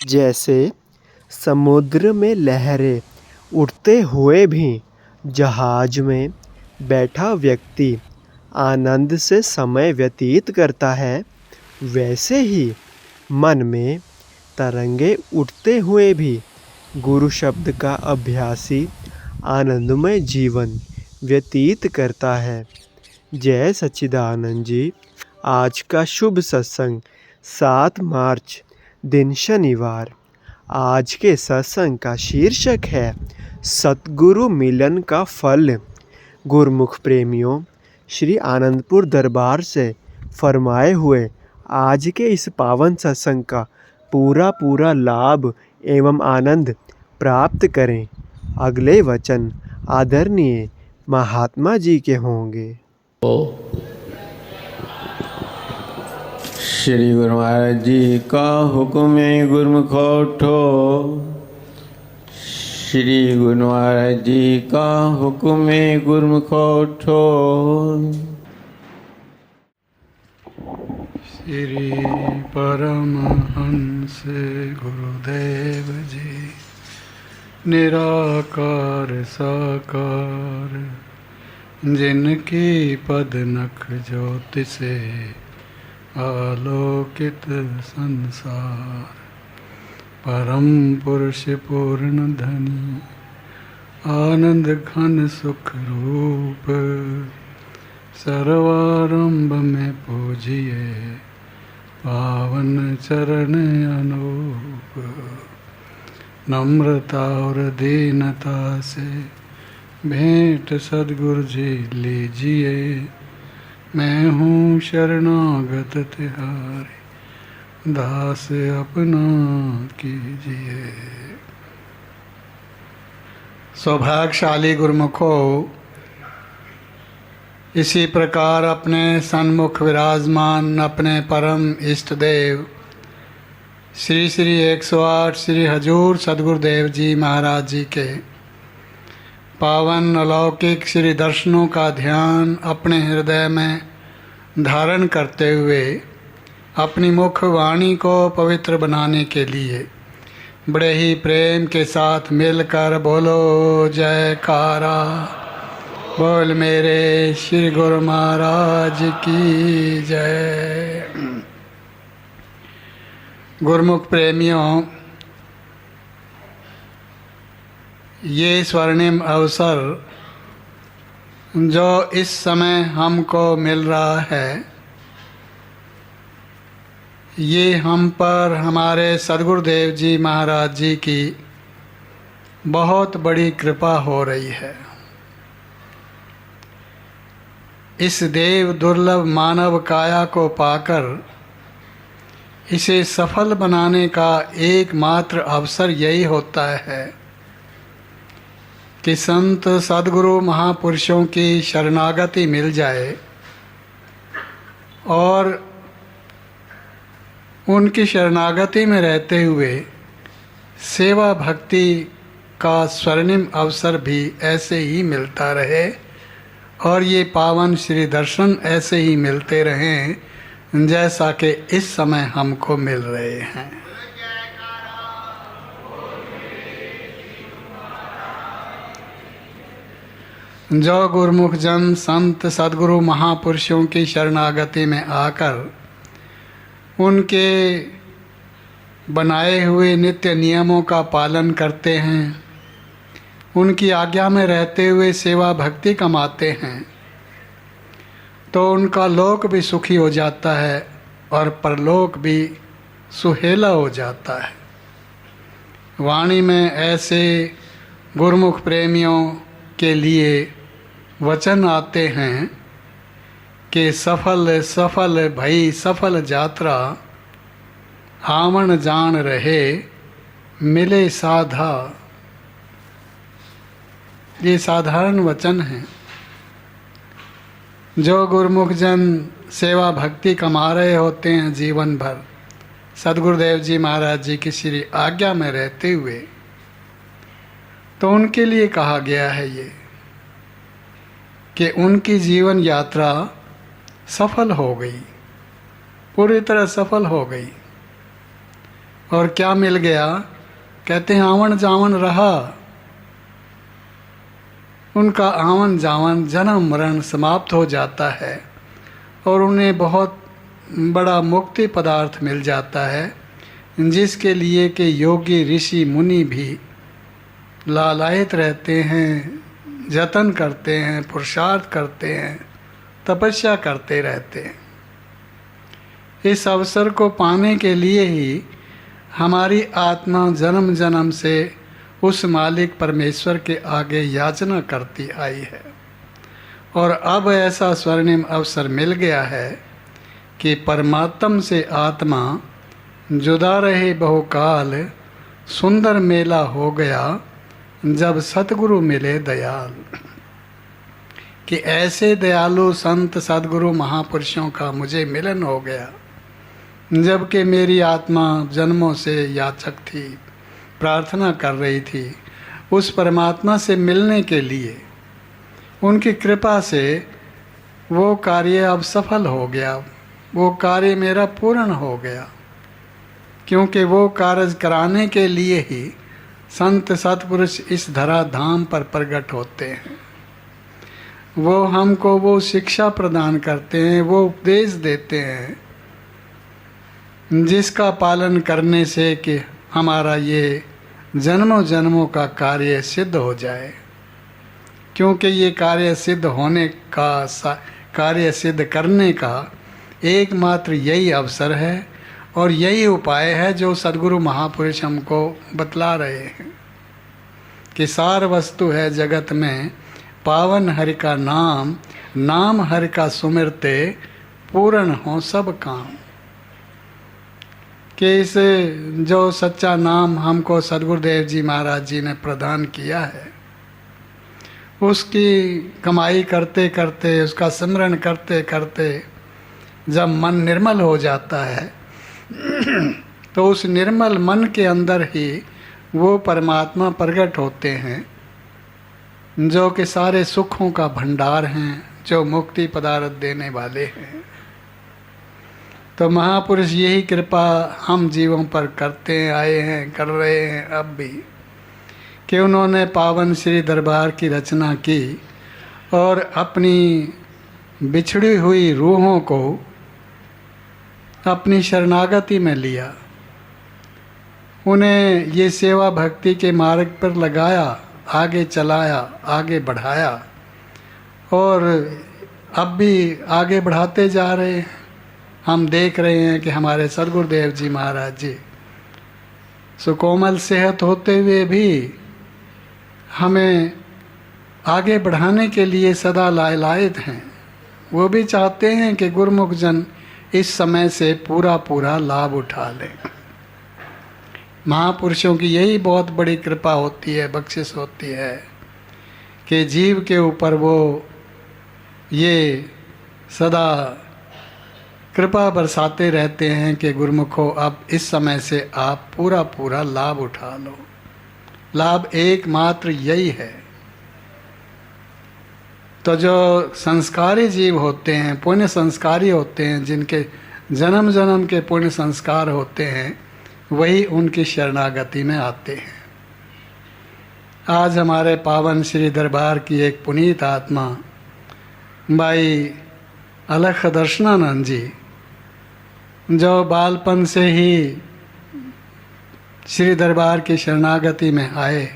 जैसे समुद्र में लहरें उठते हुए भी जहाज में बैठा व्यक्ति आनंद से समय व्यतीत करता है, वैसे ही मन में तरंगे उठते हुए भी गुरु शब्द का अभ्यासी आनंदमय जीवन व्यतीत करता है। जय सच्चिदानंद जी। आज का शुभ सत्संग 7 मार्च दिन शनिवार। आज के सत्संग का शीर्षक है सतगुरु मिलन का फल। गुरमुख प्रेमियों, श्री आनंदपुर दरबार से फरमाए हुए आज के इस पावन सत्संग का पूरा लाभ एवं आनंद प्राप्त करें। अगले वचन आदरणीय महात्मा जी के होंगे। श्री गुरु महाराज जी का हुक्म है गुरमुखो उठो। श्री गुरु महाराज जी का हुक्म है गुरमुखो उठो। श्री परमहंस गुरुदेव जी निराकार साकार, जिनकी पदनख ज्योति से आलोकित संसार। परम पुरुष पूर्ण धनी आनंद घन सुख रूप, सर्वारंभ में पूजिए पावन चरण अनूप। नम्रता और दीनता से भेंट सद्गुरु जी लीजिए। मैं हूँ शरणागत तिहारी, दास अपना कीजिए। सौभाग्यशाली गुरुमुखो, इसी प्रकार अपने सन्मुख विराजमान अपने परम इष्ट देव श्री श्री 108 श्री हजूर सद्गुरुदेव जी महाराज जी के पावन अलौकिक श्री दर्शनों का ध्यान अपने हृदय में धारण करते हुए अपनी मुख वाणी को पवित्र बनाने के लिए बड़े ही प्रेम के साथ मिलकर बोलो जयकारा। बोल मेरे श्री गुरु महाराज की जय। गुरुमुख प्रेमियों, ये स्वर्णिम अवसर जो इस समय हमको मिल रहा है, ये हम पर हमारे सद्गुरुदेव जी महाराज जी की बहुत बड़ी कृपा हो रही है। इस देव दुर्लभ मानव काया को पाकर इसे सफल बनाने का एकमात्र अवसर यही होता है कि संत सद्गुरु महापुरुषों की शरणागति मिल जाए और उनकी शरणागति में रहते हुए सेवा भक्ति का स्वर्णिम अवसर भी ऐसे ही मिलता रहे और ये पावन श्री दर्शन ऐसे ही मिलते रहें जैसा कि इस समय हमको मिल रहे हैं। जो गुरुमुख जन संत सद्गुरु महापुरुषों की शरणागति में आकर उनके बनाए हुए नित्य नियमों का पालन करते हैं, उनकी आज्ञा में रहते हुए सेवा भक्ति कमाते हैं, तो उनका लोक भी सुखी हो जाता है और परलोक भी सुहेला हो जाता है। वाणी में ऐसे गुरुमुख प्रेमियों के लिए वचन आते हैं कि सफल सफल भई सफल यात्रा, आवन जान रहे मिले साधा। ये साधारण वचन हैं। जो गुरुमुख जन सेवा भक्ति कमा रहे होते हैं जीवन भर सद्गुरुदेव जी महाराज जी की श्री आज्ञा में रहते हुए, तो उनके लिए कहा गया है ये कि उनकी जीवन यात्रा सफल हो गई, पूरी तरह सफल हो गई और क्या मिल गया? कहते हैं आवन जावन रहा। उनका आवन जावन जन्म मरण समाप्त हो जाता है और उन्हें बहुत बड़ा मुक्ति पदार्थ मिल जाता है, जिसके लिए कि योगी ऋषि मुनि भी लालायित रहते हैं, जतन करते हैं, पुरुषार्थ करते हैं, तपस्या करते रहते हैं। इस अवसर को पाने के लिए ही हमारी आत्मा जन्म जन्म से उस मालिक परमेश्वर के आगे याचना करती आई है। और अब ऐसा स्वर्णिम अवसर मिल गया है कि परमात्म से आत्मा जुदा रहे बहुकाल, सुंदर मेला हो गया जब सतगुरु मिले दयाल। कि ऐसे दयालु संत सदगुरु महापुरुषों का मुझे मिलन हो गया, जबकि मेरी आत्मा जन्मों से याचक थी, प्रार्थना कर रही थी उस परमात्मा से मिलने के लिए। उनकी कृपा से वो कार्य अब सफल हो गया, वो कार्य मेरा पूर्ण हो गया, क्योंकि वो कार्य कराने के लिए ही संत सत्पुरुष इस धरा धाम पर प्रकट होते हैं। वो हमको वो शिक्षा प्रदान करते हैं, वो उपदेश देते हैं, जिसका पालन करने से कि हमारा ये जन्मों जन्मों का कार्य सिद्ध हो जाए। क्योंकि ये कार्य सिद्ध होने का, कार्य सिद्ध करने का एकमात्र यही अवसर है और यही उपाय है जो सद्गुरु महापुरुष हमको बतला रहे हैं कि सार वस्तु है जगत में पावन हरि का नाम, नाम हरि का सुमिरते पूर्ण हो सब काम। कि इस जो सच्चा नाम हमको सद्गुरुदेव जी महाराज जी ने प्रदान किया है, उसकी कमाई करते करते, उसका सिमरन करते करते जब मन निर्मल हो जाता है तो उस निर्मल मन के अंदर ही वो परमात्मा प्रकट होते हैं, जो कि सारे सुखों का भंडार हैं, जो मुक्ति पदार्थ देने वाले हैं। तो महापुरुष यही कृपा हम जीवों पर करते आए हैं, कर रहे हैं अब भी, कि उन्होंने पावन श्री दरबार की रचना की और अपनी बिछड़ी हुई रूहों को अपनी शरणागति में लिया, उन्हें ये सेवा भक्ति के मार्ग पर लगाया, आगे चलाया, आगे बढ़ाया और अब भी आगे बढ़ाते जा रहे हैं। हम देख रहे हैं कि हमारे सद्गुरुदेव जी महाराज जी सुकोमल सेहत होते हुए भी हमें आगे बढ़ाने के लिए सदा लालायित हैं। वो भी चाहते हैं कि गुरुमुख जन इस समय से पूरा पूरा लाभ उठा लें। महापुरुषों की यही बहुत बड़ी कृपा होती है, बख्शिश होती है कि जीव के ऊपर वो ये सदा कृपा बरसाते रहते हैं कि गुरुमुखो अब इस समय से आप पूरा पूरा लाभ उठा लो। लाभ एकमात्र यही है। तो जो संस्कारी जीव होते हैं, पुण्य संस्कारी होते हैं, जिनके जन्म जन्म के पुण्य संस्कार होते हैं, वही उनकी शरणागति में आते हैं। आज हमारे पावन श्री दरबार की एक पुनीत आत्मा भाई अलख दर्शनानंद जी, जो बालपन से ही श्री दरबार की शरणागति में आए,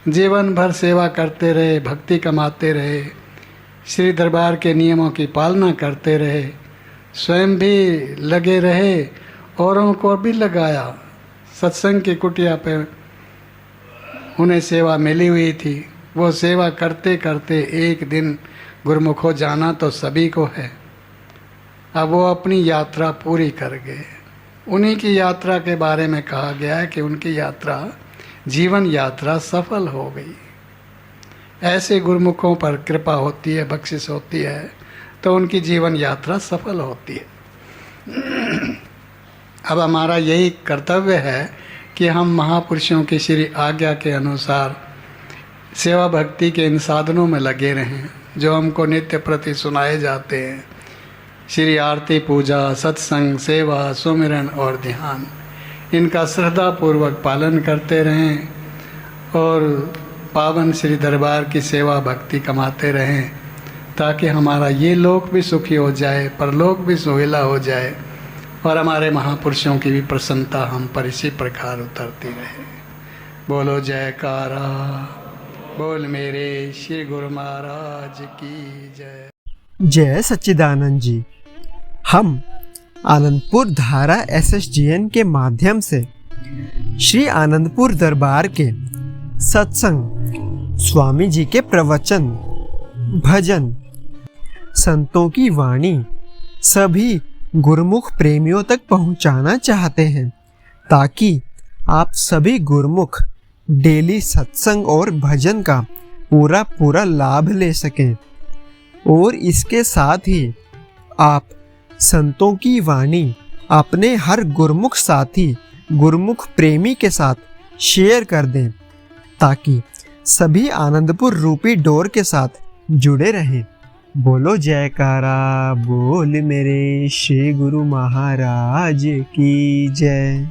जीवन भर सेवा करते रहे, भक्ति कमाते रहे, श्री दरबार के नियमों की पालना करते रहे, स्वयं भी लगे रहे, औरों को भी लगाया। सत्संग की कुटिया पे उन्हें सेवा मिली हुई थी। वो सेवा करते करते एक दिन गुरुमुखो जाना तो सभी को है। अब वो अपनी यात्रा पूरी कर गए। उन्हीं की यात्रा के बारे में कहा गया है कि उनकी यात्रा, जीवन यात्रा सफल हो गई। ऐसे गुरुमुखों पर कृपा होती है, बख्शिश होती है, तो उनकी जीवन यात्रा सफल होती है। अब हमारा यही कर्तव्य है कि हम महापुरुषों की श्री आज्ञा के अनुसार सेवा भक्ति के इन साधनों में लगे रहें, जो हमको नित्य प्रति सुनाए जाते हैं। श्री आरती, पूजा, सत्संग, सेवा, सुमिरन और ध्यान, इनका श्रद्धापूर्वक पालन करते रहें और पावन श्री दरबार की सेवा भक्ति कमाते रहें, ताकि हमारा ये लोक भी सुखी हो जाए, परलोक भी सुहेला हो जाए और हमारे महापुरुषों की भी प्रसन्नता हम पर इसी प्रकार उतरती रहे। बोलो जयकारा, बोल मेरे श्री गुरु महाराज की जय। जय सच्चिदानंद जी। हम आनंदपुर धारा SSGN के माध्यम से श्री आनंदपुर दरबार के सत्संग, स्वामी जी के प्रवचन, भजन, संतों की वाणी सभी गुरुमुख प्रेमियों तक पहुंचाना चाहते हैं, ताकि आप सभी गुरुमुख डेली सत्संग और भजन का पूरा लाभ ले सकें। और इसके साथ ही आप संतों की वाणी अपने हर गुरुमुख साथी, गुरुमुख प्रेमी के साथ शेयर कर दें, ताकि सभी आनंदपुर रूपी डोर के साथ जुड़े रहें। बोलो जयकारा, बोल मेरे श्री गुरु महाराज की जय।